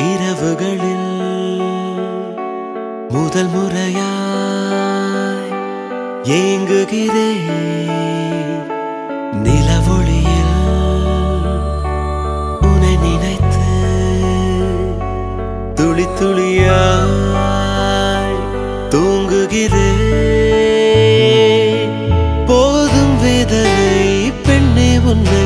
இரவுகளில் முதல் முறையாய் ஏங்குகிறேன் நிலவொளியில் உன்னை நினைத்து துளி துளியாய் தூங்குகிறேன் போதும் வேதனை பெண்ணே உன்னை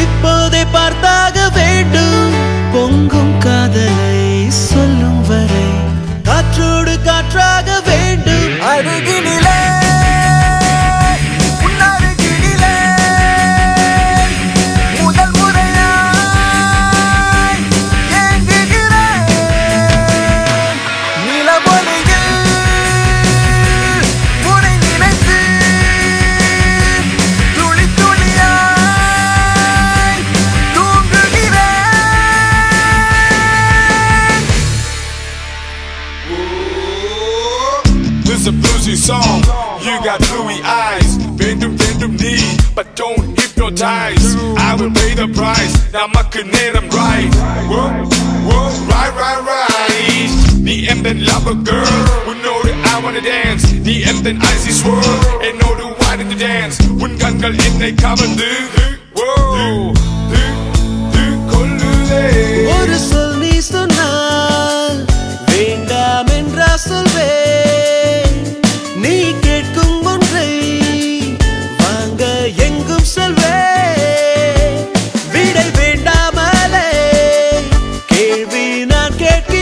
இப்போதே பார்த்தாக வேண்டும் பொங்கும் காதலை சொல்லும் வரை காற்றோடு காற்றாக வேண்டும் அருகினிலே முதல் முறையாய் ஏங்குகிறேன் நிலவொளியில் உன்னை நினைத்து துளி துளியாய் தூங்குகிறேன். This a bluesy song, you got bluey eyes. Random need, but don't hypnotize. I will pay the price, now my I'm right. Whoa, whoa, right. The end then love a girl, who know that I wanna dance. The end then icy swirl, and know the wine in the dance. When gungal in they come and do, whoa, ஒரு சொல் நீ சொன்னால் வேண்டாம் என்றா சொல்வேன் நீ கேட்கும் ஒன்றை வாங்க எங்கும் செல்வேன் விடை வேண்டாமலே கேள்வி நான் கேட்கிறேன்